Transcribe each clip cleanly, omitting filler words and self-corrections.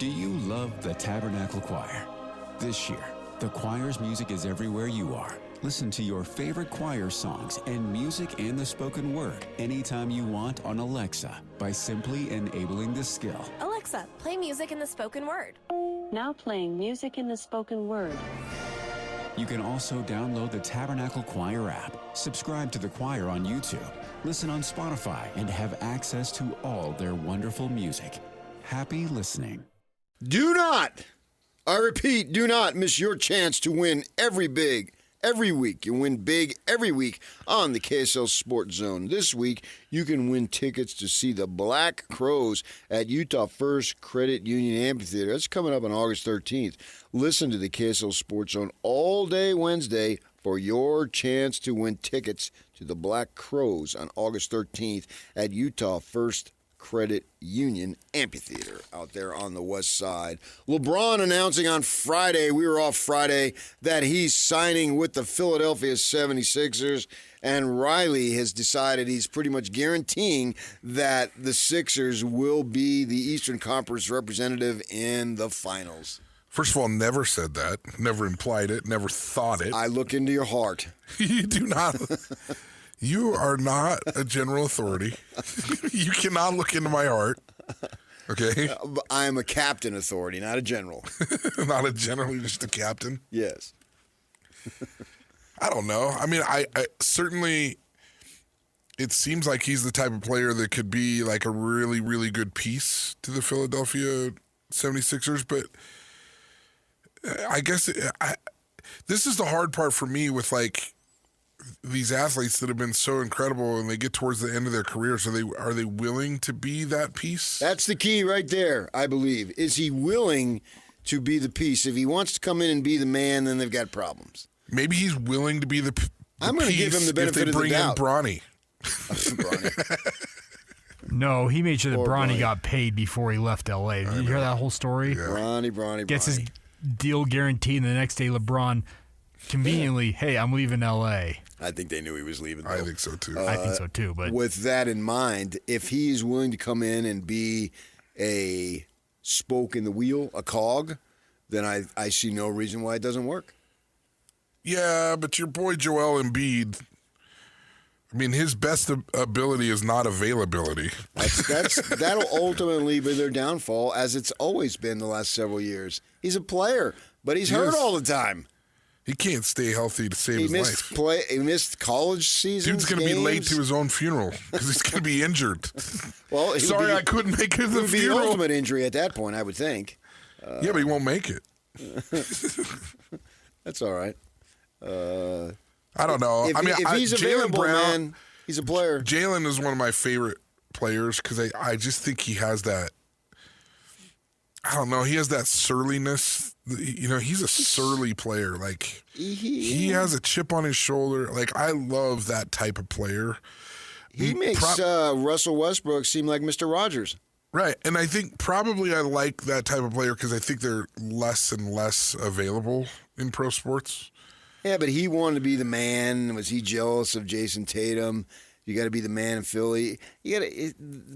Do you love the Tabernacle Choir? This year, the choir's music is everywhere you are. Listen to your favorite choir songs and music and the spoken word anytime you want on Alexa by simply enabling the skill. Alexa, play music in the spoken word. Now playing music in the spoken word. You can also download the Tabernacle Choir app, subscribe to the choir on YouTube, listen on Spotify, and have access to all their wonderful music. Happy listening. Do not, I repeat, do not miss your chance to win every week. You win big every week on the KSL Sports Zone. This week, you can win tickets to see the Black Crows at Utah First Credit Union Amphitheater. That's coming up on August 13th. Listen to the KSL Sports Zone all day Wednesday for your chance to win tickets to the Black Crows on August 13th at Utah First Credit Union Amphitheater out there on the west side. LeBron announcing on Friday, we were off Friday, that he's signing with the Philadelphia 76ers, and Riley has decided he's pretty much guaranteeing that the Sixers will be the Eastern Conference representative in the finals. First of all, never said that, never implied it, never thought it. I look into your heart. You do not. You are not a general authority. You cannot look into my heart. Okay? I am a captain authority, not a general. Not a general, you're just a captain? Yes. I don't know. I mean, I certainly, it seems like he's the type of player that could be like a really, really good piece to the Philadelphia 76ers, but I guess this is the hard part for me with like these athletes that have been so incredible and they get towards the end of their careers. Are they willing to be that piece? That's the key right there, I believe. Is he willing to be the piece? If he wants to come in and be the man, then they've got problems. Maybe he's willing to be the I'm going to give him the benefit of the doubt. If they bring in Bronny. No, he made sure that Poor Bronny Bronny. got paid before he left L.A. Did you hear that whole story? Yeah. Bronny. Gets his deal guaranteed, and the next day LeBron conveniently, hey, I'm leaving L.A. I think they knew he was leaving, though. I think so, too. I think so, too. But With that in mind, if he's willing to come in and be a spoke in the wheel, a cog, then I see no reason why it doesn't work. Yeah, but your boy Joel Embiid, I mean, his best ability is not availability. That'll ultimately be their downfall, as it's always been the last several years. He's a player, but he's hurt all the time. He can't stay healthy to save his life. He missed college seasons. Dude's going to be late to his own funeral because he's going to be injured. Well, sorry, I couldn't make it to the It would be the funeral. ultimate injury at that point, I would think. Yeah, but he won't make it. That's all right. I don't know. If he's available, man, he's a player. Jalen is one of my favorite players because I just think he has that. I don't know. He has that surliness. You know, he's a surly player. Like he has a chip on his shoulder. Like I love that type of player. He makes Russell Westbrook seem like Mr. Rogers. Right, and I think probably I like that type of player because I think they're less and less available in pro sports. Yeah, but he wanted to be the man. Was he jealous of Jason Tatum? You got to be the man in Philly. You got to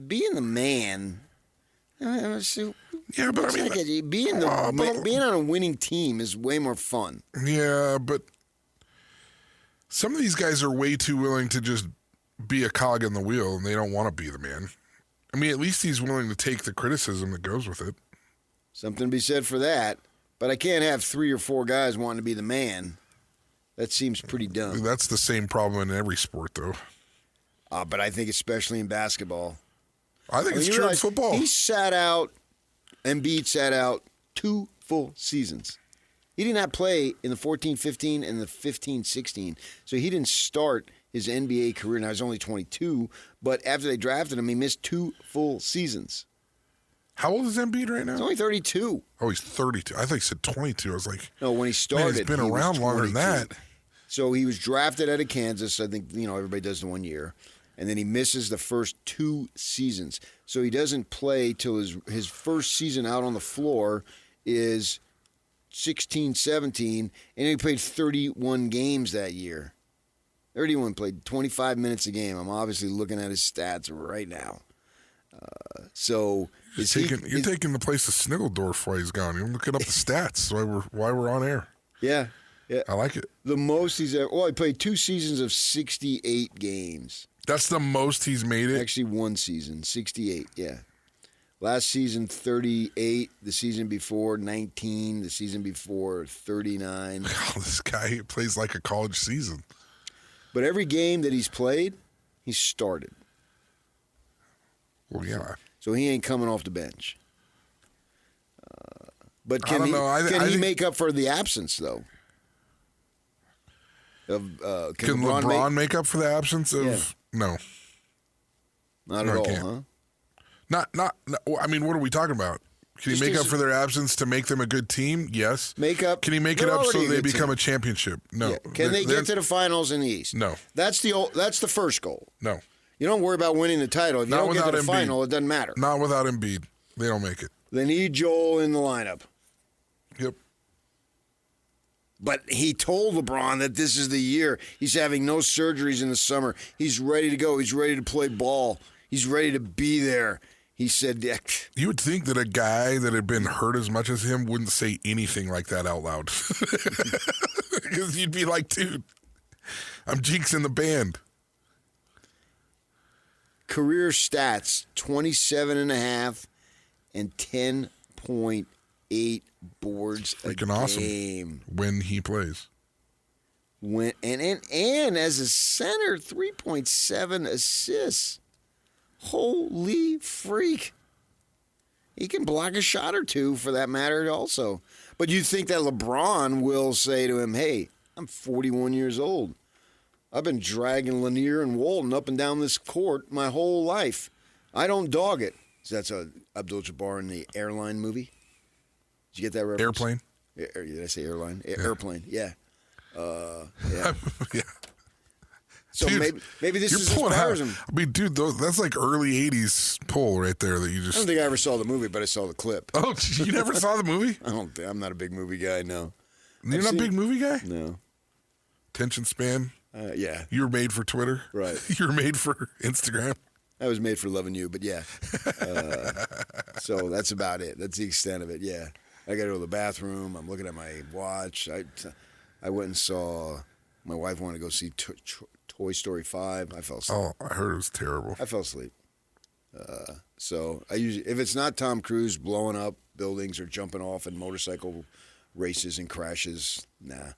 being the man. Yeah, but I mean, being on a winning team is way more fun. Yeah, but some of these guys are way too willing to just be a cog in the wheel, and they don't want to be the man. I mean, at least he's willing to take the criticism that goes with it. Something to be said for that. But I can't have 3 or 4 guys wanting to be the man. That seems pretty dumb. That's the same problem in every sport, though. But I think especially in basketball. I think it's true in football. Embiid sat out 2 full seasons. He did not play in the 14-15 and the 15-16. So he didn't start his NBA career. Now, he's only 22. But after they drafted him, he missed 2 full seasons. How old is Embiid right now? He's only 32. Oh, he's 32. I thought he said 22. I was like, no, when he started, man, he's been around longer than that. So he was drafted out of Kansas. I think, everybody does the 1 year. And then he misses the first 2 seasons. So he doesn't play till his first season out on the floor is 16-17, and he played 31 games that year. 31 played 25 minutes a game. I'm obviously looking at his stats right now. So You're taking the place of Sniggledorf while he's gone. You're looking up the stats why we're on air. Yeah. I like it. The most he's ever. Well, he played 2 seasons of 68 games. That's the most he's made it? Actually, 1 season, 68, yeah. Last season, 38. The season before, 19. The season before, 39. Oh, this guy plays like a college season. But every game that he's played, he started. Well, yeah. So he ain't coming off the bench. But I don't know. Can he make up for the absence, though? Can LeBron make up for the absence of? Yeah. No. Not at all, can't. huh? Not. I mean, what are we talking about? Can he make up for their absence to make them a good team? Yes. Make up. Can he make it They're up so already a they good become team. a championship? No. Yeah. Can they get to the finals in the East? No. That's the first goal. No. You don't worry about winning the title. If you Not don't get to the without Embiid. final, it doesn't matter. Not without Embiid. They don't make it. They need Joel in the lineup. Yep. But he told LeBron that this is the year. He's having no surgeries in the summer. He's ready to go. He's ready to play ball. He's ready to be there. He said, You would think that a guy that had been hurt as much as him wouldn't say anything like that out loud. Because you'd be like, dude, I'm jinxing the band. career stats, 27.5 and 10.8 boards Freaking a awesome. game. When he plays. And as a center, 3.7 assists. Holy freak. He can block a shot or two for that matter also. But you think that LeBron will say to him, hey, I'm 41 years old. I've been dragging Lanier and Walton up and down this court my whole life. I don't dog it. So that's Abdul-Jabbar in the Airline movie. Did you get that reference? Airplane? Did I say airline? Airplane, yeah. Yeah. Yeah. So Dude, maybe this you're is pulling inspires out. him. I mean, dude, that's like early 80s pull right there that you I don't just... think I ever saw the movie, but I saw the clip. Oh, you never saw the movie? I'm not a big movie guy, no. You're not a big movie guy? No. Attention span? Yeah, You were made for Twitter? Right. You were made for Instagram? I was made for loving you, but yeah. So that's about it. That's the extent of it, yeah. I got to go to the bathroom. I'm looking at my watch. I went and saw, my wife wanted to go see Toy Story 5. I fell asleep. Oh, I heard it was terrible. I fell asleep. So I usually, if it's not Tom Cruise blowing up buildings or jumping off in motorcycle races and crashes, nah,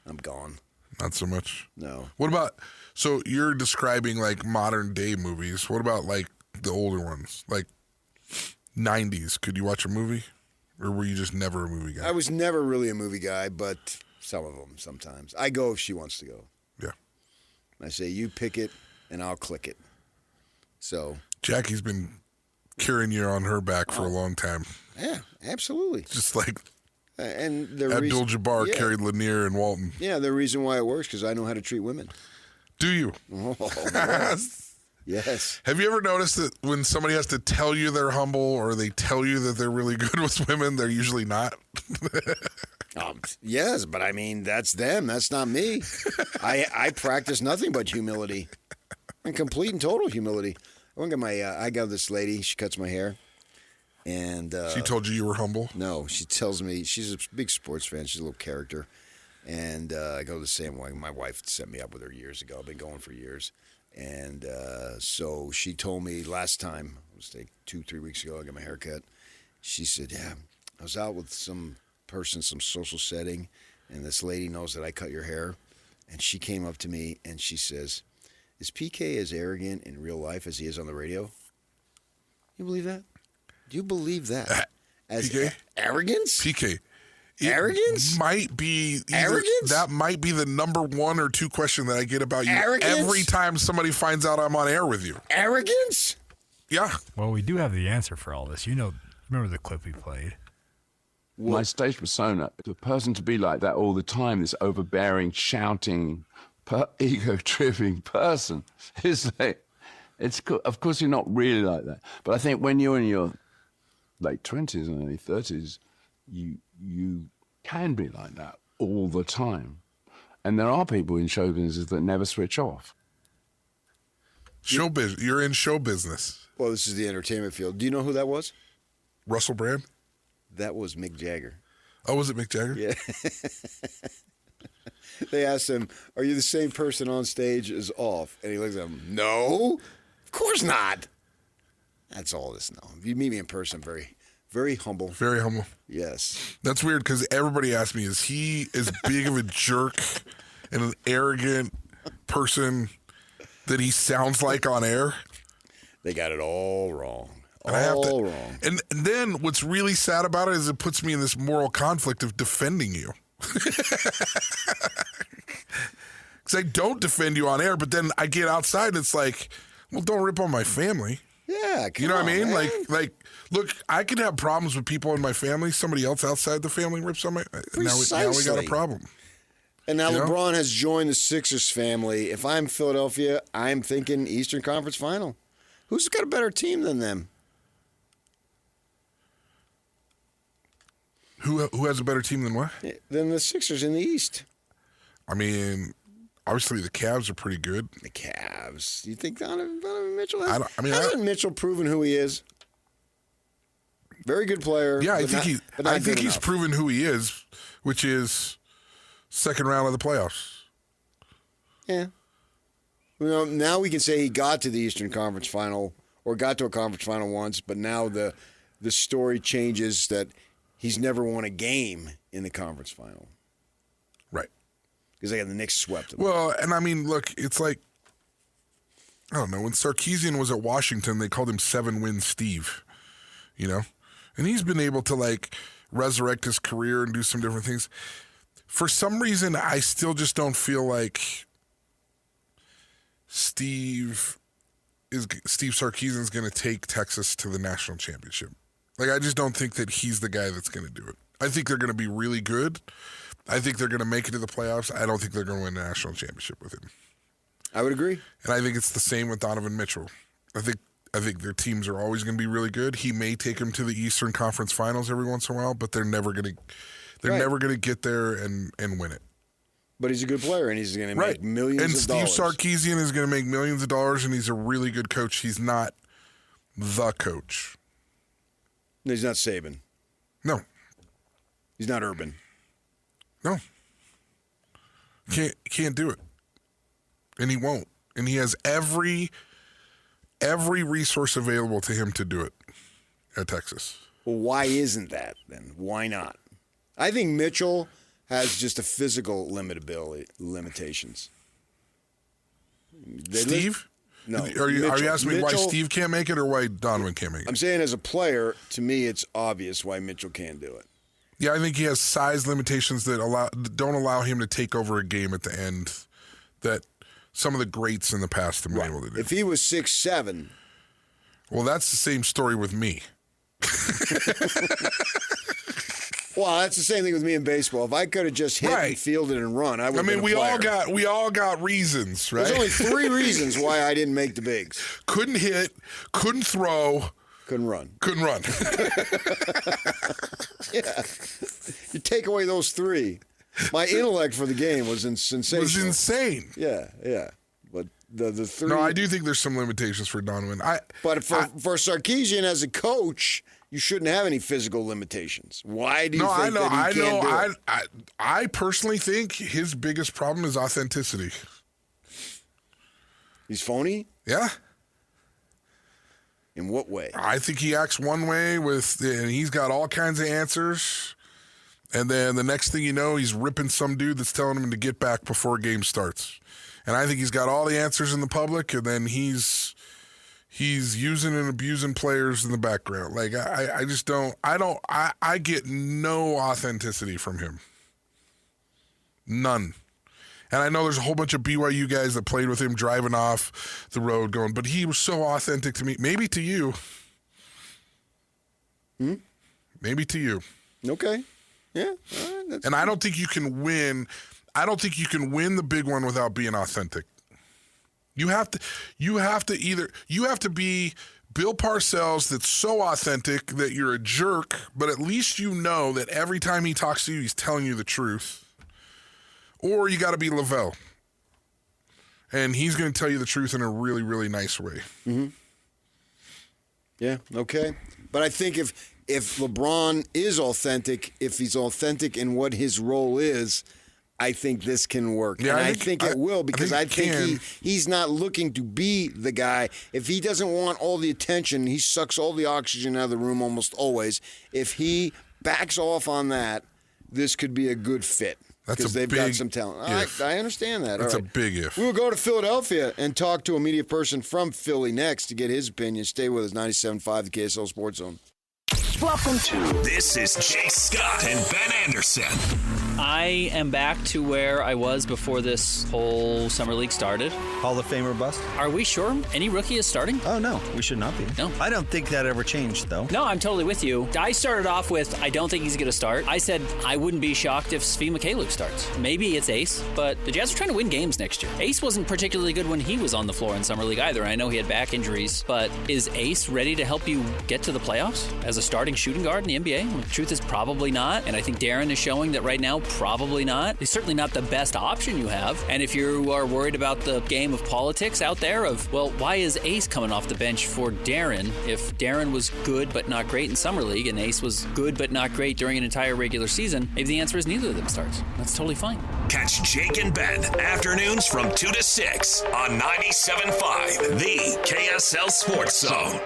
I'm gone. Not so much. No. What about, so you're describing like modern day movies. What about like the older ones? Like 90s. Could you watch a movie? Or were you just never a movie guy? I was never really a movie guy, but some of them sometimes. I go if she wants to go. Yeah. I say, you pick it, and I'll click it. So. Jackie's been carrying you on her back for a long time. Yeah, absolutely. Just like And the Abdul-Jabbar carried Lanier and Walton. Yeah, the reason why it works because I know how to treat women. Do you? Oh, yes. Have you ever noticed that when somebody has to tell you they're humble or they tell you that they're really good with women, they're usually not? Yes, but I mean, that's them. That's not me. I practice nothing but humility and complete and total humility. I got this lady. She cuts my hair. And she told you were humble? No, she tells me she's a big sports fan. She's a little character. And I go the same way. My wife set me up with her years ago. I've been going for years. And so she told me last time, it was like 2-3 weeks ago, I got my hair cut. She said, yeah, I was out with some person, some social setting, and this lady knows that I cut your hair. And she came up to me and she says, is PK as arrogant in real life as he is on the radio? You believe that? Do you believe that? As PK? Arrogance? PK. Arrogance? Might be Arrogance? That might be the number 1 or 2 question that I get about you Arrogance? every time somebody finds out I'm on air with you. Arrogance? Yeah. Well, we do have the answer for all this. Remember the clip we played? My stage persona, the person to be like that all the time, this overbearing, shouting, ego-tripping person, is like, of course you're not really like that. But I think when you're in your late 20s and early 30s, you can be like that all the time. And there are people in show business that never switch off. You're in show business. Well, this is the entertainment field. Do you know who that was? Russell Brand? That was Mick Jagger. Oh, was it Mick Jagger? Yeah. They asked him, "Are you the same person on stage as off?" And he looks at them, "No, of course not." That's all this now. If you meet me in person, very, very humble. Very humble. Yes. That's weird because everybody asked me, is he as big of a jerk and an arrogant person that he sounds like on air? They got it all wrong. And All wrong. And then what's really sad about it is it puts me in this moral conflict of defending you. Because I don't defend you on air, but then I get outside and it's like, well, don't rip on my family. Yeah, You know what I mean? man. Like, look, I can have problems with people in my family. Somebody else outside the family rips on my. Now we got Precisely. a problem. And now You know? LeBron has joined the Sixers family. If I'm Philadelphia, I'm thinking Eastern Conference Final. Who's got a better team than them? Who has a better team than what? Than the Sixers in the East. I mean, obviously the Cavs are pretty good. The Cavs. You think Donovan Mitchell I has? don't- I mean, hasn't Mitchell proven who he is? Very good player. Yeah, I but think not- but not I think good he's enough. proven who he is, which is second round of the playoffs. Yeah. Well, now we can say he got to the Eastern Conference Final or got to a conference final once, but now the story changes that he's never won a game in the conference final Right. because they got the Knicks swept him. Well, and I mean, look, it's like, I don't know, when Sarkisian was at Washington, they called him 7-win Steve, you know? And he's been able to, like, resurrect his career and do some different things. For some reason, I still just don't feel like Steve Sarkisian's going to take Texas to the national championship. Like, I just don't think that he's the guy that's going to do it. I think they're going to be really good. I think they're going to make it to the playoffs. I don't think they're going to win a national championship with him. I would agree. And I think it's the same with Donovan Mitchell. I think their teams are always going to be really good. He may take them to the Eastern Conference Finals every once in a while, but they're never going to get there and win it. But he's a good player, and he's going to make millions and of Steve dollars. Sarkisian is going to make millions of dollars, and he's a really good coach. He's not the coach. No, he's not Saban. No. He's not Urban. No. Can't do it. And he won't. And he has every resource available to him to do it at Texas. Well, why isn't that then? Why not? I think Mitchell has just a physical limitations. Steve? No. Are you asking me why Mitchell- Steve can't make it or why Donovan can't make it? I'm saying as a player, to me, it's obvious why Mitchell can't do it. Yeah, I think he has size limitations that don't allow him to take over a game at the end that some of the greats in the past have been able to do. If he was 6'7", Well, that's the same story with me. well, that's the same thing with me in baseball. If I could have just hit and fielded and run, I would. I mean, we all got reasons, right? There's only 3 reasons why I didn't make the bigs. Couldn't hit, couldn't throw, couldn't run. Yeah, you take away those 3. My intellect for the game was sensational. It was insane. Yeah. But the 3. No, I do think there's some limitations for Donovan. But for Sarkisian as a coach, you shouldn't have any physical limitations. Why do you think that he can't do it? I personally think his biggest problem is authenticity. He's phony? Yeah. In what way? I think he acts one way and he's got all kinds of answers. And then the next thing you know, he's ripping some dude that's telling him to get back before a game starts. And I think he's got all the answers in the public, and then he's using and abusing players in the background. Like I just don't. I get no authenticity from him. None. And I know there's a whole bunch of BYU guys that played with him driving off the road going, but he was so authentic to me. Maybe to you. Maybe to you. Okay. Yeah. And I don't think you can win. I don't think you can win the big one without being authentic. You have to be Bill Parcells that's so authentic that you're a jerk, but at least you know that every time he talks to you, he's telling you the truth. Or you got to be Lavelle. And he's going to tell you the truth in a really, really nice way. Mm-hmm. Yeah, okay. But I think if LeBron is authentic, if he's authentic in what his role is, I think this can work. Yeah, and I think it will, because I think he's not looking to be the guy. If he doesn't want all the attention, he sucks all the oxygen out of the room almost always. If he backs off on that, this could be a good fit. Because they've got some talent. I understand that. That's all right. a big if. We will go to Philadelphia and talk to a media person from Philly next to get his opinion. Stay with us, 97.5, the KSL Sports Zone. Welcome to This is Jay Scott and Ben Anderson. I am back to where I was before this whole summer league started. Hall of Fame or bust? Are we sure any rookie is starting? Oh, no, we should not be. No. I don't think that ever changed, though. No, I'm totally with you. I started off with, I don't think he's going to start. I said I wouldn't be shocked if Svi Mikhailiuk starts. Maybe it's Ace, but the Jazz are trying to win games next year. Ace wasn't particularly good when he was on the floor in summer league either. I know he had back injuries, but is Ace ready to help you get to the playoffs as a starting shooting guard in the NBA? Well, the truth is probably not, and I think Darren is showing that right now, probably not. He's certainly not the best option you have. And if you are worried about the game of politics out there of, well, why is Ace coming off the bench for Darren if Darren was good but not great in summer league and Ace was good but not great during an entire regular season, maybe the answer is neither of them starts. That's totally fine. Catch Jake and Ben afternoons from 2 to 6 on 97.5, the KSL Sports Zone.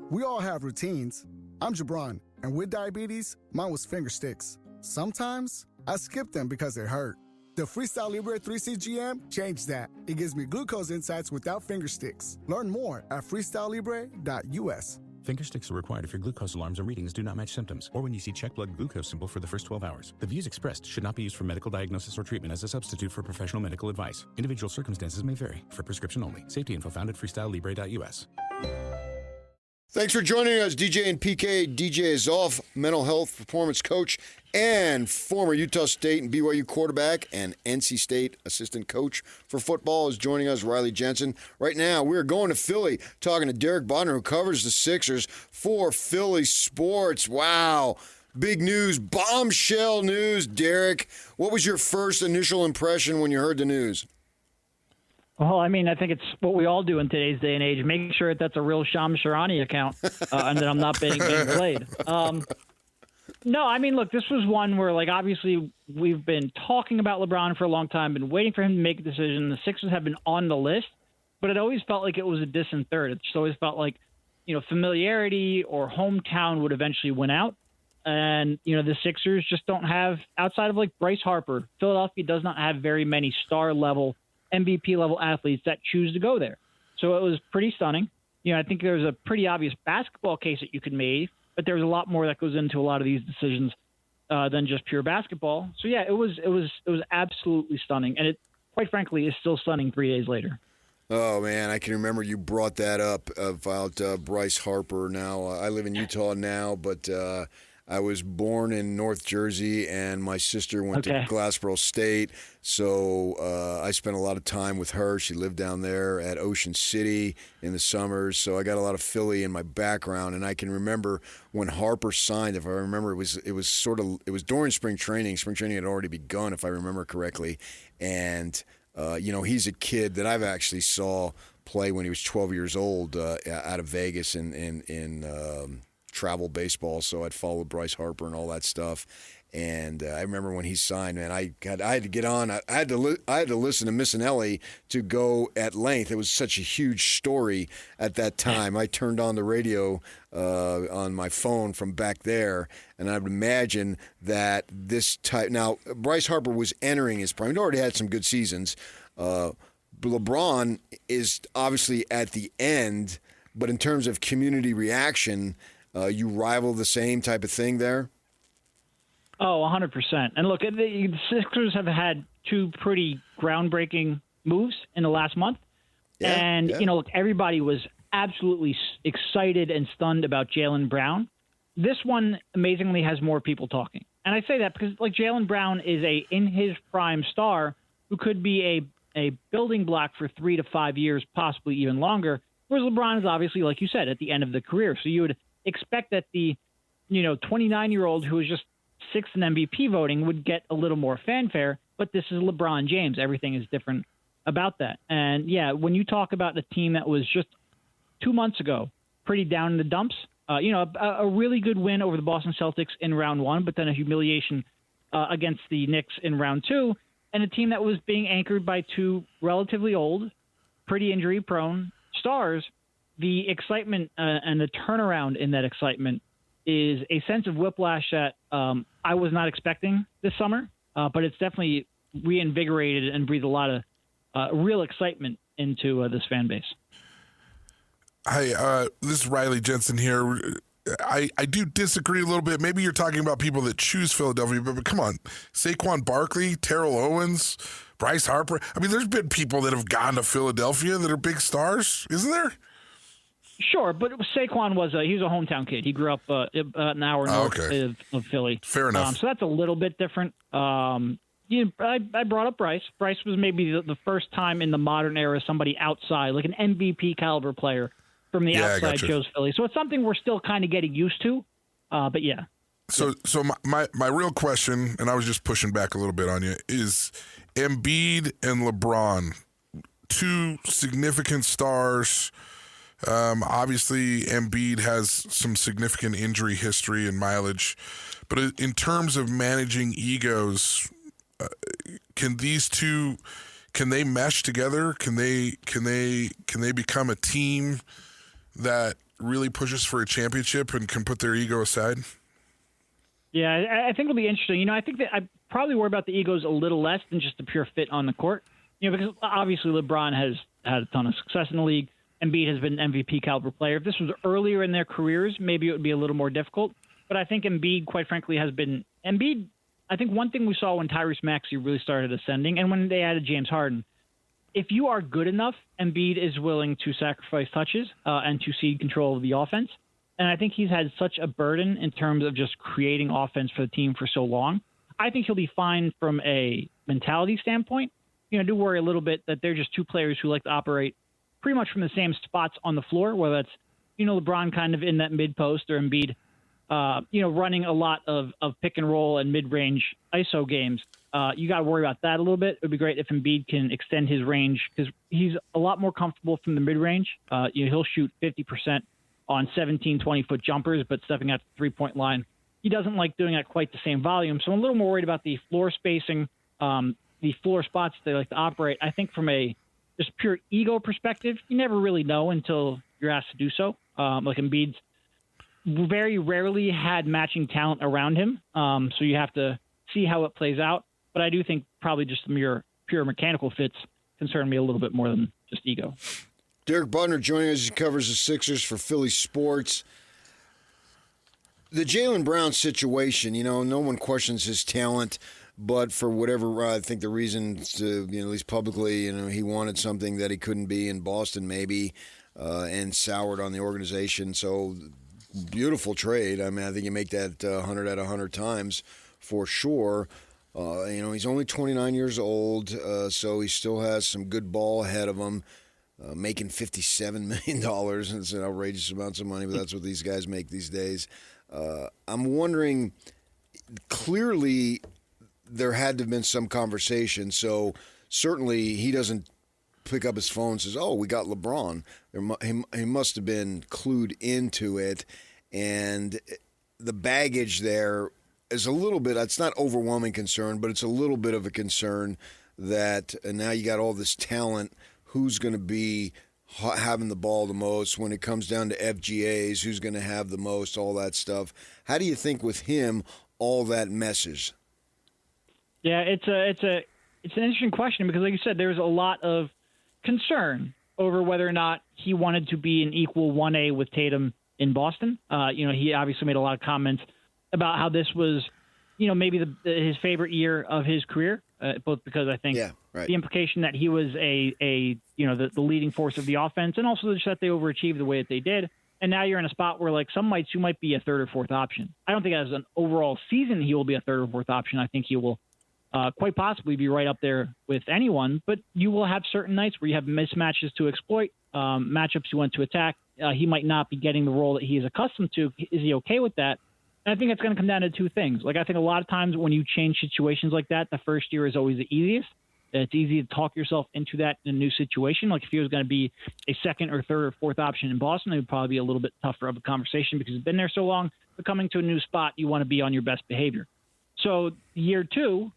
We all have routines. I'm Jabron, and with diabetes, mine was finger sticks. Sometimes I skip them because they hurt. The Freestyle Libre 3CGM changed that. It gives me glucose insights without finger sticks. Learn more at freestylelibre.us. Finger sticks are required if your glucose alarms and readings do not match symptoms, or when you see check blood glucose symbol for the first 12 hours. The views expressed should not be used for medical diagnosis or treatment as a substitute for professional medical advice. Individual circumstances may vary. For prescription only. Safety info found at freestylelibre.us. Thanks for joining us, DJ and PK. DJ is off, mental health performance coach and former Utah State and BYU quarterback and NC State assistant coach for football is joining us, Riley Jensen. Right now, we're going to Philly, talking to Derek Bodner, who covers the Sixers for Philly Sports. Wow. Big news, bombshell news, Derek. What was your first initial impression when you heard the news? Well, I mean, I think it's what we all do in today's day and age, making sure that that's a real Shams Charania account and that I'm not being played. No, I mean, look, this was one where, like, obviously we've been talking about LeBron for a long time, been waiting for him to make a decision. The Sixers have been on the list, but it always felt like it was a distant third. It just always felt like, familiarity or hometown would eventually win out. And, the Sixers just don't have, outside of, like, Bryce Harper, Philadelphia does not have very many star-level MVP-level athletes that choose to go there. So it was pretty stunning. I think there's a pretty obvious basketball case that you could make, but there's a lot more that goes into a lot of these decisions than just pure basketball. So, yeah, it was absolutely stunning. And it, quite frankly, is still stunning 3 days later. Oh, man, I can remember you brought that up about Bryce Harper. Now, I live in Utah now, but I was born in North Jersey, and my sister went to Glassboro State, so I spent a lot of time with her. She lived down there at Ocean City in the summers, so I got a lot of Philly in my background. And I can remember when Harper signed. If I remember, it was during spring training. Spring training had already begun, if I remember correctly, and he's a kid that I've actually saw play when he was 12 years old out of Vegas in travel baseball, so I'd followed Bryce Harper and all that stuff. And I remember when he signed, man, I had to get on. I had to listen to Missinelli to go at length. It was such a huge story at that time. I turned on the radio on my phone from back there, and I would imagine that this type. Now, Bryce Harper was entering his prime. He'd already had some good seasons. LeBron is obviously at the end, but in terms of community reaction, you rival the same type of thing there? Oh, 100%. And look, the Sixers have had two pretty groundbreaking moves in the last month. Look, everybody was absolutely excited and stunned about Jaylen Brown. This one, amazingly, has more people talking. And I say that because, like, Jaylen Brown is in his prime star who could be a building block for 3 to 5 years, possibly even longer, whereas LeBron is obviously, like you said, at the end of the career. So you would expect that the 29-year-old who was just sixth in MVP voting would get a little more fanfare, but this is LeBron James. Everything is different about that. And, yeah, when you talk about a team that was just 2 months ago pretty down in the dumps, A really good win over the Boston Celtics in round one, but then a humiliation against the Knicks in round two, and a team that was being anchored by two relatively old, pretty injury-prone stars. The excitement and the turnaround in that excitement is a sense of whiplash that I was not expecting this summer, but it's definitely reinvigorated and breathed a lot of real excitement into this fan base. Hi, this is Riley Jensen here. I do disagree a little bit. Maybe you're talking about people that choose Philadelphia, but come on. Saquon Barkley, Terrell Owens, Bryce Harper. I mean, there's been people that have gone to Philadelphia that are big stars, isn't there? Sure, but Saquon he was a hometown kid. He grew up an hour north of Philly. Fair enough. So that's a little bit different. I brought up Bryce. Bryce was maybe the first time in the modern era somebody outside, like an MVP caliber player from the outside, chose Philly. So it's something we're still kind of getting used to. But yeah. So my real question, and I was just pushing back a little bit on you, is Embiid and LeBron, two significant stars. Obviously, Embiid has some significant injury history and mileage, but in terms of managing egos, can these two, can they mesh together? Can they become a team that really pushes for a championship and can put their ego aside? Yeah, I think it'll be interesting. I think that I probably worry about the egos a little less than just the pure fit on the court. Because obviously LeBron has had a ton of success in the league. Embiid has been an MVP caliber player. If this was earlier in their careers, maybe it would be a little more difficult. But I think Embiid, quite frankly, has been – Embiid, I think one thing we saw when Tyrese Maxey really started ascending and when they added James Harden, if you are good enough, Embiid is willing to sacrifice touches and to cede control of the offense. And I think he's had such a burden in terms of just creating offense for the team for so long. I think he'll be fine from a mentality standpoint. I do worry a little bit that they're just two players who like to operate pretty much from the same spots on the floor, whether that's, LeBron kind of in that mid post or Embiid, running a lot of pick and roll and mid-range ISO games. You got to worry about that a little bit. It would be great if Embiid can extend his range because he's a lot more comfortable from the mid-range. He'll shoot 50% on 17, 20-foot jumpers, but stepping out to the three-point line, he doesn't like doing at quite the same volume. So I'm a little more worried about the floor spacing, the floor spots they like to operate. I think from a just pure ego perspective, you never really know until you're asked to do so. Like Embiid's very rarely had matching talent around him, so you have to see how it plays out. But I do think probably just the pure mechanical fits concern me a little bit more than just ego. Derek Bodner joining us. He covers the Sixers for Philly Sports. The Jaylen Brown situation, no one questions his talent. But for whatever, I think the reason, at least publicly, he wanted something that he couldn't be in Boston maybe and soured on the organization. So beautiful trade. I mean, I think you make that 100 out of 100 times for sure. He's only 29 years old, so he still has some good ball ahead of him. Making $57 million. It's an outrageous amounts of money, but that's what these guys make these days. I'm wondering, clearly there had to have been some conversation, so certainly he doesn't pick up his phone and says, oh, we got LeBron. He must have been clued into it, and the baggage there is a little bit, it's not overwhelming concern, but it's a little bit of a concern that now you got all this talent. Who's going to be having the ball the most when it comes down to FGAs? Who's going to have the most? All that stuff. How do you think with him all that messes? Yeah, it's an interesting question because, like you said, there's a lot of concern over whether or not he wanted to be an equal 1A with Tatum in Boston. He obviously made a lot of comments about how this was, maybe his favorite year of his career, both because I think the implication that he was the leading force of the offense, and also just that they overachieved the way that they did. And now you're in a spot where, like, some nights you might be a third or fourth option. I don't think as an overall season he will be a third or fourth option. I think he will quite possibly be right up there with anyone. But you will have certain nights where you have mismatches to exploit, matchups you want to attack. He might not be getting the role that he is accustomed to. Is he okay with that? And I think it's going to come down to two things. Like, I think a lot of times when you change situations like that, the first year is always the easiest. It's easy to talk yourself into that in a new situation. Like if he was going to be a second or third or fourth option in Boston, it would probably be a little bit tougher of a conversation because he's been there so long. But coming to a new spot, you want to be on your best behavior. So year two,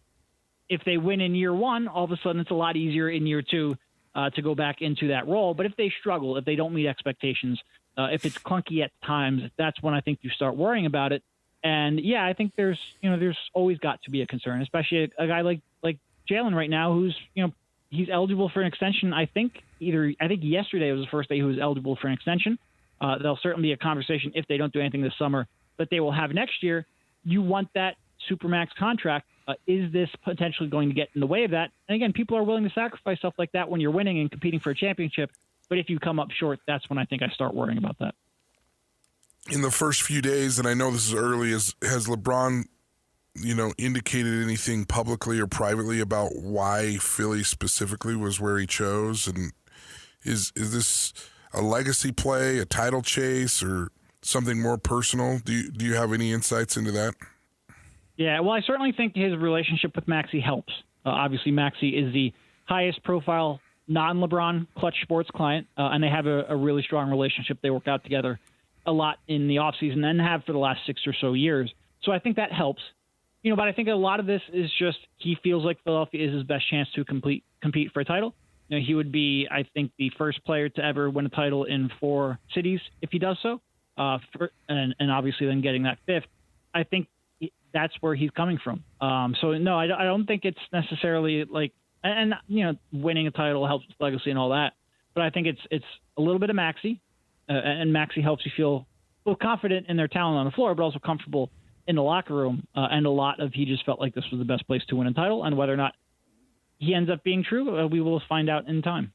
if they win in year one, all of a sudden it's a lot easier in year two to go back into that role. But if they struggle, if they don't meet expectations, if it's clunky at times, that's when I think you start worrying about it. And yeah, I think there's always got to be a concern, especially a guy like Jalen right now, who's, he's eligible for an extension. I think yesterday was the first day he was eligible for an extension. There'll certainly be a conversation if they don't do anything this summer that they will have next year. You want that Supermax contract. Is this potentially going to get in the way of that? And again, people are willing to sacrifice stuff like that when you're winning and competing for a championship. But if you come up short, that's when I think I start worrying about that. In the first few days, and I know this is early, has LeBron, indicated anything publicly or privately about why Philly specifically was where he chose? And is this a legacy play, a title chase, or something more personal? Do you have any insights into that? Yeah, well, I certainly think his relationship with Maxey helps. Obviously, Maxey is the highest profile non-LeBron Clutch Sports client, and they have a really strong relationship. They work out together a lot in the offseason and have for the last 6 or so years. So I think that helps. But I think a lot of this is just he feels like Philadelphia is his best chance to compete for a title. He would be, I think, the first player to ever win a title in 4 cities if he does so, and obviously then getting that 5th. I think that's where he's coming from. So no, I don't think it's necessarily like, and winning a title helps with legacy and all that. But I think it's a little bit of Maxey, and Maxey helps you feel confident in their talent on the floor, but also comfortable in the locker room. And a lot of he just felt like this was the best place to win a title, and whether or not he ends up being true, we will find out in time.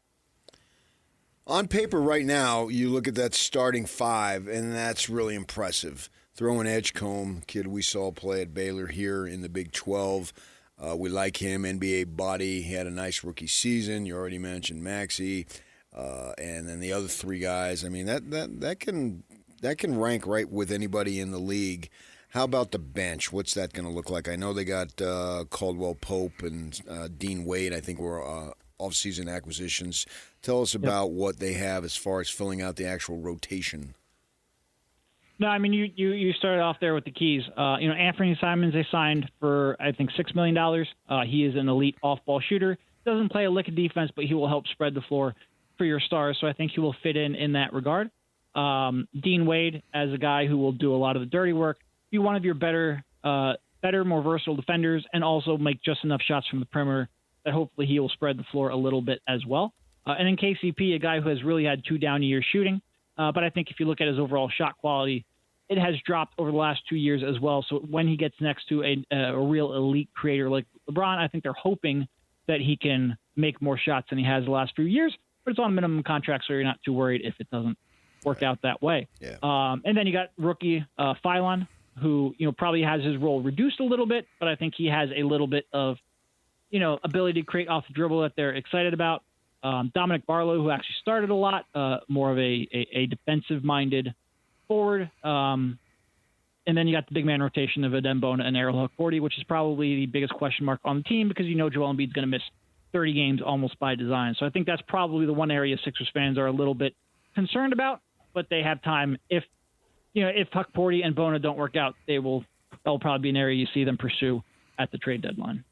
On paper right now, you look at that starting 5, and that's really impressive. Throwing Edgecombe, kid we saw play at Baylor here in the Big 12. We like him, NBA body. He had a nice rookie season. You already mentioned Maxey. And then the other 3 guys. I mean, that can rank right with anybody in the league. How about the bench? What's that going to look like? I know they got Caldwell Pope and Dean Wade, I think were off-season acquisitions. Tell us about what they have as far as filling out the actual rotation. No, I mean, you started off there with the keys. Anthony Simons they signed for, I think, $6 million. He is an elite off-ball shooter. Doesn't play a lick of defense, but he will help spread the floor for your stars, so I think he will fit in that regard. Dean Wade as a guy who will do a lot of the dirty work, be one of your better, more versatile defenders, and also make just enough shots from the perimeter that hopefully he will spread the floor a little bit as well. And then KCP, a guy who has really had 2 down years shooting, but I think if you look at his overall shot quality, it has dropped over the last 2 years as well. So when he gets next to a real elite creator like LeBron, I think they're hoping that he can make more shots than he has the last few years, but it's on a minimum contract, so you're not too worried if it doesn't work out that way. Yeah. And then you got rookie PHLY, who probably has his role reduced a little bit, but I think he has a little bit of ability to create off the dribble that they're excited about. Dominic Barlow, who actually started a lot, more of a defensive-minded forward. And then you got the big man rotation of Adembona and Errol Hook-Forty, which is probably the biggest question mark on the team because Joel Embiid's going to miss 30 games almost by design. So I think that's probably the one area Sixers fans are a little bit concerned about, but they have time. If Hook-Forty and Bona don't work out, that'll probably be an area you see them pursue at the trade deadline.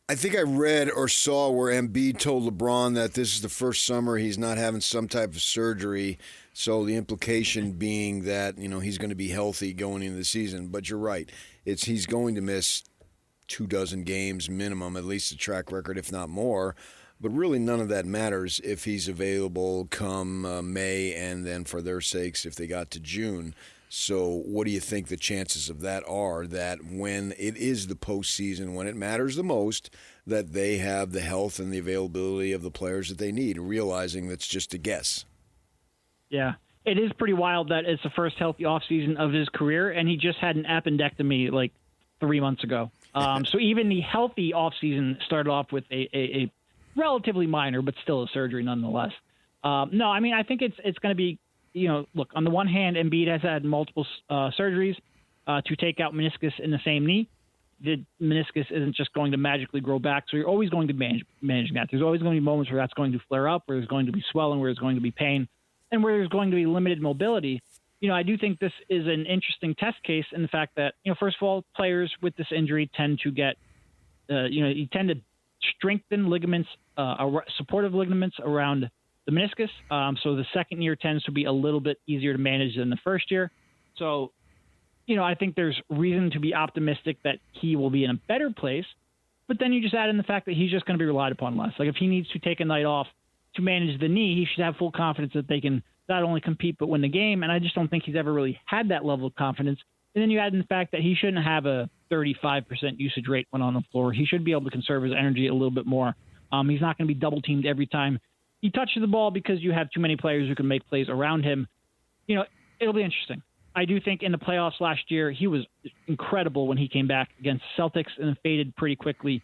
I think I read or saw where Embiid told LeBron that this is the first summer he's not having some type of surgery. So the implication being that, he's going to be healthy going into the season. But you're right. He's going to miss 24 games minimum, at least a track record, if not more. But really none of that matters if he's available come May and then for their sakes if they got to June. So what do you think the chances of that are, that when it is the postseason, when it matters the most, that they have the health and the availability of the players that they need, realizing that's just a guess? Yeah, it is pretty wild that it's the first healthy offseason of his career, and he just had an appendectomy like 3 months ago. So even the healthy offseason started off with a relatively minor, but still a surgery nonetheless. No, I mean, I think it's going to be, look, on the one hand, Embiid has had multiple surgeries to take out meniscus in the same knee. the meniscus isn't just going to magically grow back. So you're always going to be managing that. There's always going to be moments where that's going to flare up, where there's going to be swelling, where there's going to be pain, and where there's going to be limited mobility. I do think this is an interesting test case in the fact that, first of all, players with this injury tend to get, you tend to strengthen ligaments, supportive ligaments around the meniscus. So the second year tends to be a little bit easier to manage than the first year. So, I think there's reason to be optimistic that he will be in a better place. But then you just add in the fact that he's just going to be relied upon less. Like if he needs to take a night off to manage the knee, he should have full confidence that they can not only compete but win the game. And I just don't think he's ever really had that level of confidence. And then you add in the fact that he shouldn't have a 35% usage rate when on the floor. He should be able to conserve his energy a little bit more. He's not going to be double teamed every time he touches the ball because you have too many players who can make plays around him. It'll be interesting. I do think in the playoffs last year, he was incredible when he came back against Celtics and faded pretty quickly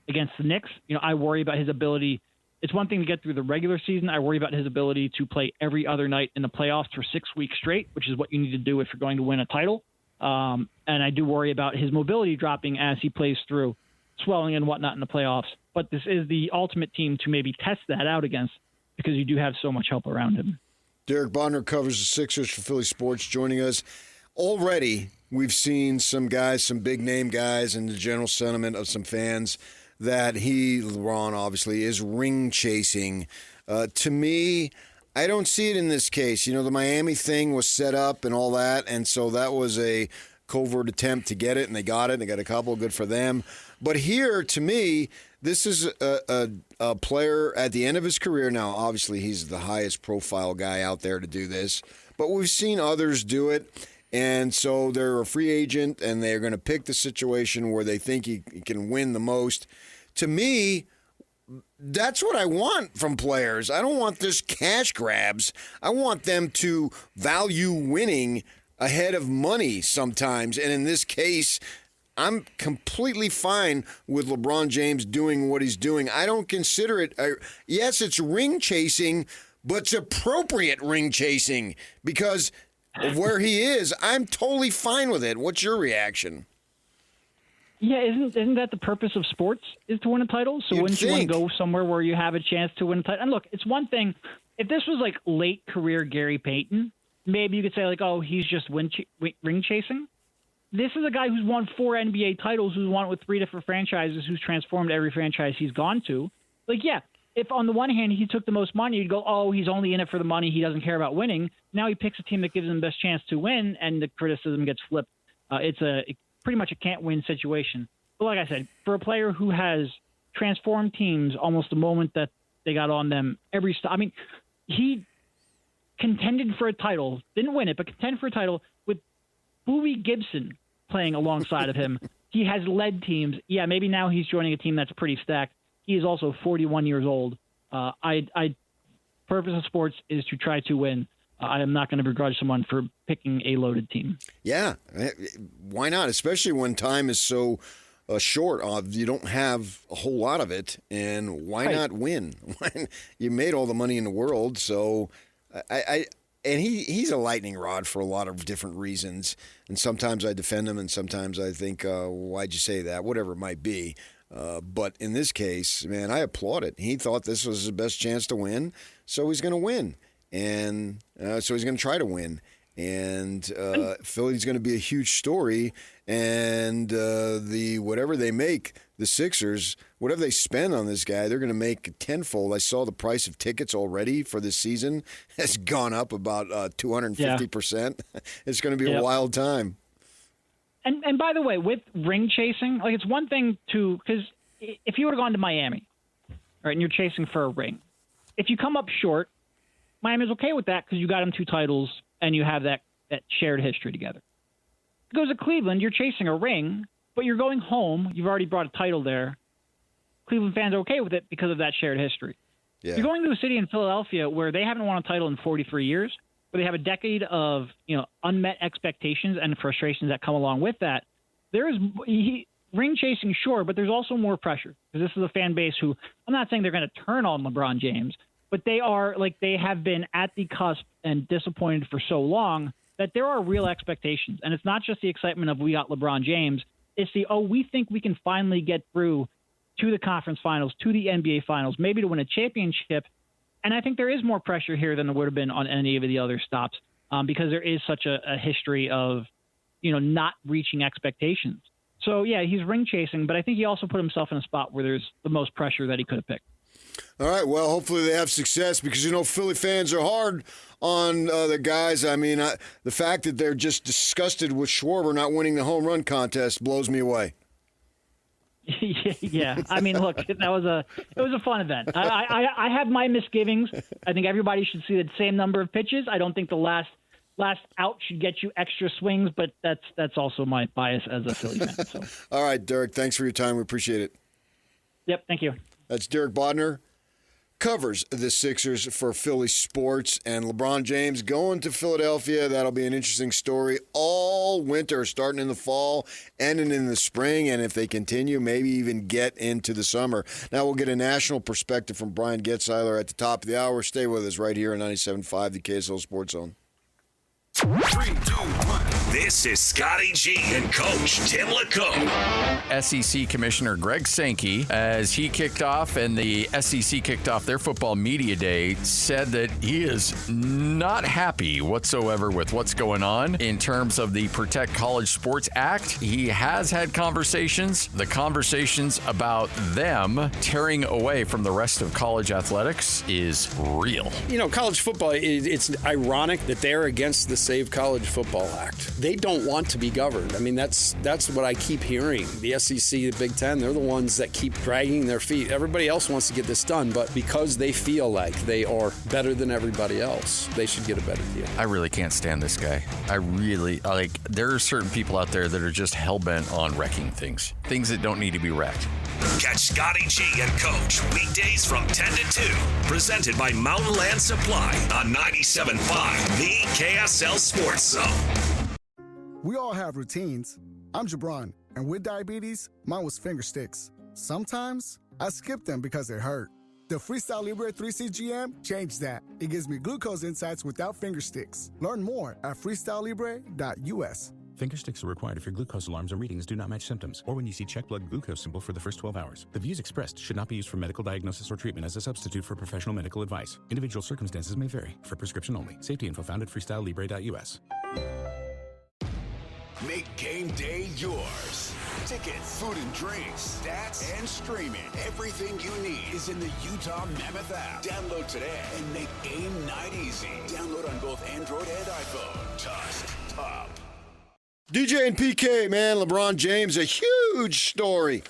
against the Knicks. I worry about his ability. It's one thing to get through the regular season. I worry about his ability to play every other night in the playoffs for 6 weeks straight, which is what you need to do if you're going to win a title. And I do worry about his mobility dropping as he plays through swelling and whatnot in the playoffs. But this is the ultimate team to maybe test that out against because you do have so much help around him. Derek Bodner covers the Sixers for Philly Sports, joining us. Already, we've seen some guys, some big-name guys, and the general sentiment of some fans that LeBron, obviously, is ring-chasing. To me, I don't see it in this case. The Miami thing was set up and all that, and so that was a covert attempt to get it, and they got it, and they got a couple. Good for them. But here, to me, this is a player at the end of his career. Now, obviously, he's the highest profile guy out there to do this, but we've seen others do it. And so they're a free agent, and they're going to pick the situation where they think he can win the most. To me, that's what I want from players. I don't want this cash grabs. I want them to value winning ahead of money sometimes. And in this case, I'm completely fine with LeBron James doing what he's doing. I don't consider it, yes, it's ring chasing, but it's appropriate ring chasing because of where he is. I'm totally fine with it. What's your reaction? Yeah, isn't that the purpose of sports, is to win a title? So wouldn't you want to go somewhere where you have a chance to win a title? And look, it's one thing, if this was like late career Gary Payton, maybe you could say like, oh, he's just ring chasing. This is a guy who's won 4 NBA titles, who's won it with 3 different franchises, who's transformed every franchise he's gone to. Like, yeah, if on the one hand he took the most money, you'd go, oh, he's only in it for the money. He doesn't care about winning. Now he picks a team that gives him the best chance to win, and the criticism gets flipped. It's pretty much a can't-win situation. But like I said, for a player who has transformed teams almost the moment that they got on them, he contended for a title, didn't win it, but contended for a title with Boobie Gibson playing alongside of him. He has led teams. Yeah, maybe now he's joining a team that's pretty stacked. He is also 41 years old. Purpose of sports is to try to win. I am not going to begrudge someone for picking a loaded team. Yeah, why not? Especially when time is so short. You don't have a whole lot of it, and why not win? You made all the money in the world, so and he's a lightning rod for a lot of different reasons. And sometimes I defend him, and sometimes I think, why'd you say that? Whatever it might be. But in this case, man, I applaud it. He thought this was his best chance to win, so he's going to win. And so he's going to try to win. And Philly's going to be a huge story. And whatever they make, the Sixers, whatever they spend on this guy, they're going to make tenfold. I saw the price of tickets already for this season has gone up about 250%. It's going to be a wild time. And by the way, with ring chasing, like it's one thing because if you would have gone to Miami, right, and you're chasing for a ring, if you come up short, Miami's okay with that because you got them 2 titles and you have that shared history together. It goes to Cleveland, you're chasing a ring, but you're going home. You've already brought a title there. Cleveland fans are okay with it because of that shared history. Yeah. You're going to a city in Philadelphia where they haven't won a title in 43 years, where they have a decade of unmet expectations and frustrations that come along with that. There is ring chasing, sure, but there's also more pressure because this is a fan base who, I'm not saying they're going to turn on LeBron James, but they have been at the cusp and disappointed for so long that there are real expectations. And it's not just the excitement of we got LeBron James. It's we think we can finally get through to the conference finals, to the NBA finals, maybe to win a championship. And I think there is more pressure here than there would have been on any of the other stops because there is such a history of, not reaching expectations. So, yeah, he's ring chasing, but I think he also put himself in a spot where there's the most pressure that he could have picked. All right, well, hopefully they have success because, Philly fans are hard on the guys. I mean, the fact that they're just disgusted with Schwarber not winning the home run contest blows me away. Yeah, I mean, look, it was a fun event. I have my misgivings. I think everybody should see the same number of pitches. I don't think the last out should get you extra swings, but that's also my bias as a Philly fan. So. All right, Derek, thanks for your time. We appreciate it. Yep, thank you. That's Derek Bodner, covers the Sixers for Philly Sports, and LeBron James going to Philadelphia. That'll be an interesting story all winter, starting in the fall, ending in the spring, and if they continue, maybe even get into the summer. Now we'll get a national perspective from Brian Getzeiler at the top of the hour. Stay with us right here on 97.5, the KSL Sports Zone. 3, 2, 1. This is Scotty G and Coach Tim LeCombe. SEC Commissioner Greg Sankey, as he kicked off and the SEC kicked off their football media day, said that he is not happy whatsoever with what's going on in terms of the Protect College Sports Act. He has had conversations. The conversations about them tearing away from the rest of college athletics is real. College football, it's ironic that they're against the Save College Football Act. They don't want to be governed. I mean, that's what I keep hearing. The SEC, the Big Ten, they're the ones that keep dragging their feet. Everybody else wants to get this done, but because they feel like they are better than everybody else, they should get a better deal. I really can't stand this guy. There are certain people out there that are just hell-bent on wrecking things that don't need to be wrecked. Catch Scotty G and Coach weekdays from 10 to 2. Presented by Mountain Land Supply on 97.5, the KSL Sports Zone. We all have routines. I'm Jabron, and with diabetes, mine was finger sticks. Sometimes I skip them because they hurt. The Freestyle Libre 3C GM changed that. It gives me glucose insights without finger sticks. Learn more at freestylelibre.us. Finger sticks are required if your glucose alarms and readings do not match symptoms, or when you see check blood glucose symbol for the first 12 hours. The views expressed should not be used for medical diagnosis or treatment as a substitute for professional medical advice. Individual circumstances may vary. For prescription only. Safety info found at freestylelibre.us. Make game day yours. Tickets, food and drinks, stats, and streaming. Everything you need is in the Utah Mammoth app. Download today and make game night easy. Download on both Android and iPhone. Tusk Top. DJ and PK, man, LeBron James, a huge story.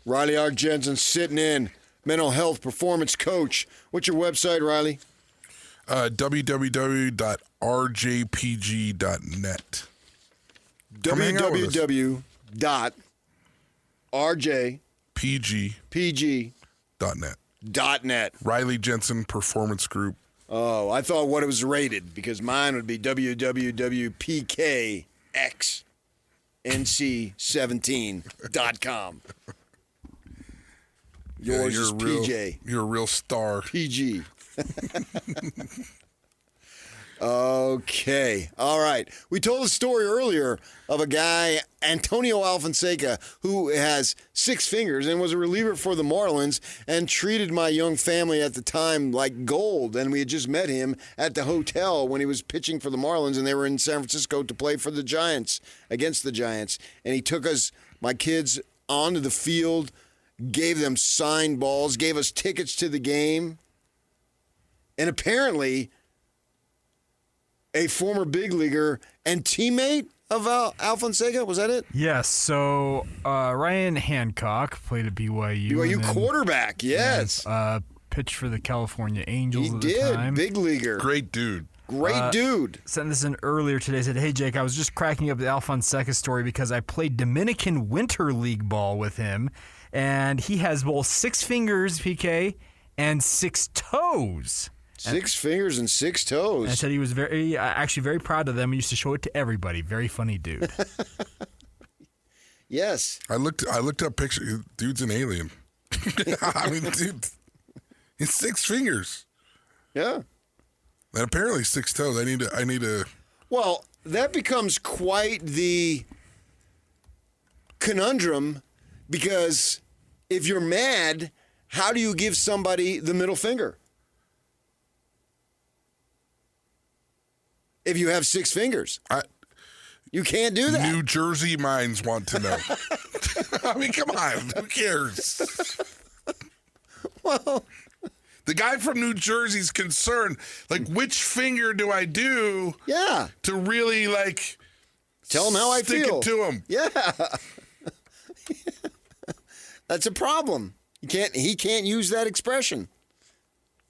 Riley R. Jensen sitting in, mental health performance coach. What's your website, Riley? www.rjpg.net. www.rjpg.net. Riley Jensen Performance Group. Oh, I thought what it was rated because mine would be www.pkxnc17.com. Yours is PJ. You're a real star. PG. Okay. All right. We told a story earlier of a guy, Antonio Alfonseca, who has 6 fingers and was a reliever for the Marlins and treated my young family at the time like gold. And we had just met him at the hotel when he was pitching for the Marlins, and they were in San Francisco to play for the Giants, against the Giants. And he took us, my kids, onto the field, gave them signed balls, gave us tickets to the game. And apparently a former big leaguer and teammate of Alfonseca, was that it? Yes. So Ryan Hancock played at BYU. BYU quarterback, yes. Pitched for the California Angels at the time. Big leaguer. Great dude. Great dude. Sent this in earlier today. Said, "Hey Jake, I was just cracking up the Alfonseca story because I played Dominican Winter League ball with him, and he has both 6 fingers, PK, and 6 toes." 6 fingers and 6 toes. And I said he was actually very proud of them. He used to show it to everybody. Very funny dude. Yes. I looked up pictures. Dude's an alien. I mean, dude, it's 6 fingers. Yeah. And apparently 6 toes. I need to. Well, that becomes quite the conundrum because if you're mad, how do you give somebody the middle finger? If you have 6 fingers. You can't do that. New Jersey minds want to know. I mean, come on. Who cares? Well, the guy from New Jersey's concerned. Like, which finger do I do? Yeah. To really, like, tell him how I feel. Stick it to him. Yeah. That's a problem. He can't use that expression.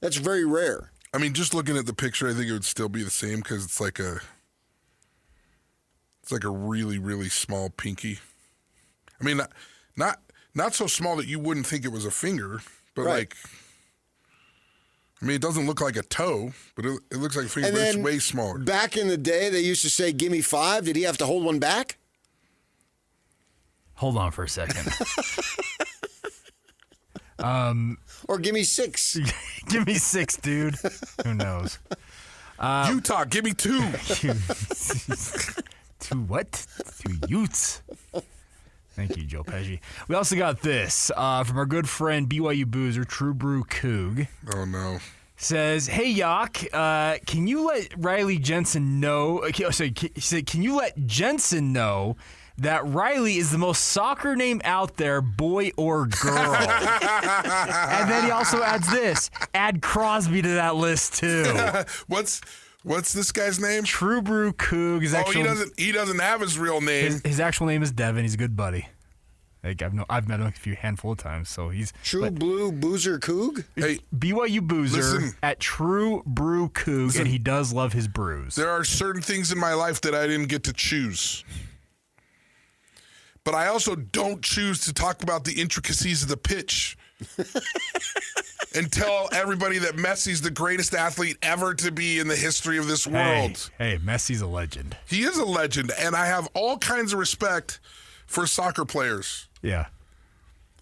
That's very rare. I mean, just looking at the picture, I think it would still be the same because it's like a really, really small pinky. I mean, not so small that you wouldn't think it was a finger, but like, I mean, it doesn't look like a toe, but it looks like a finger, but it's way smaller. Back in the day, they used to say, "Give me 5." Did he have to hold one back? Hold on for a second. Or give me 6. Give me 6, dude. Who knows? Utah, give me 2. 2 what? 2 Utes. Thank you, Joe Pesci. We also got this from our good friend BYU Boozer, True Brew Coog. Oh, no. Says, hey, Yock, can you let Riley Jensen know? He said, can you let Jensen know that Riley is the most soccer name out there, boy or girl? And then he also adds this. Add Crosby to that list, too. What's this guy's name? True Brew Coog. He doesn't have his real name. His actual name is Devin. He's a good buddy. Like I've met him a handful of times, so he's True Blue Boozer Coog. Hey, BYU Boozer at True Brew Coog, and he does love his brews. There are certain things in my life that I didn't get to choose, but I also don't choose to talk about the intricacies of the pitch. And tell everybody that Messi's the greatest athlete ever to be in the history of this world. Hey, Messi's a legend. He is a legend, and I have all kinds of respect for soccer players. Yeah.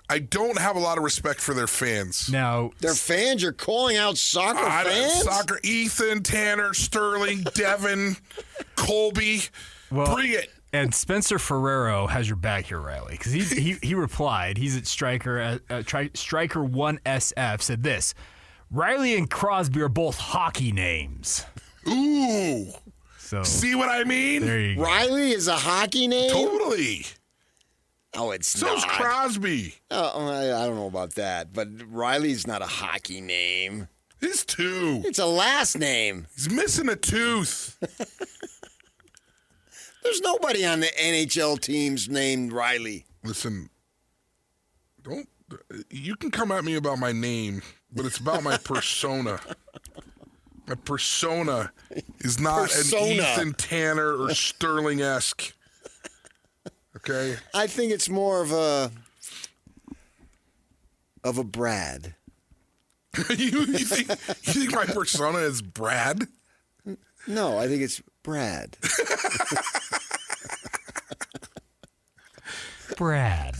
I don't have a lot of respect for their fans. Now, their fans? You're calling out soccer fans? Ethan, Tanner, Sterling, Devin, Colby. Bring it. And Spencer Ferrero has your back here, Riley, because he replied. He's at Striker 1SF said this: Riley and Crosby are both hockey names. Ooh. So see what I mean? There you go. Riley is a hockey name? Totally. Oh, it's So's not. Crosby. Oh, I don't know about that, but Riley's not a hockey name. It's 2. It's a last name. He's missing a tooth. There's nobody on the NHL teams named Riley. Listen, you can come at me about my name, but it's about my persona. My persona is not an Ethan Tanner or Sterling-esque. Okay? I think it's more of a Brad. you think my persona is Brad? No, I think it's Brad. Brad.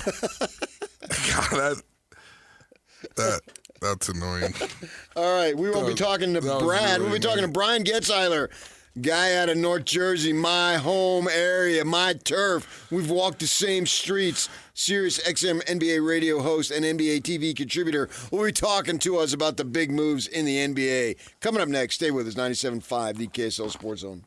God, that's annoying. All right, we won't be talking to Brad. We'll be talking to Brian Getzeiler, guy out of North Jersey, my home area, my turf. We've walked the same streets. Sirius XM NBA radio host and NBA TV contributor will be talking to us about the big moves in the NBA. Coming up next, stay with us, 97.5, the KSL Sports Zone.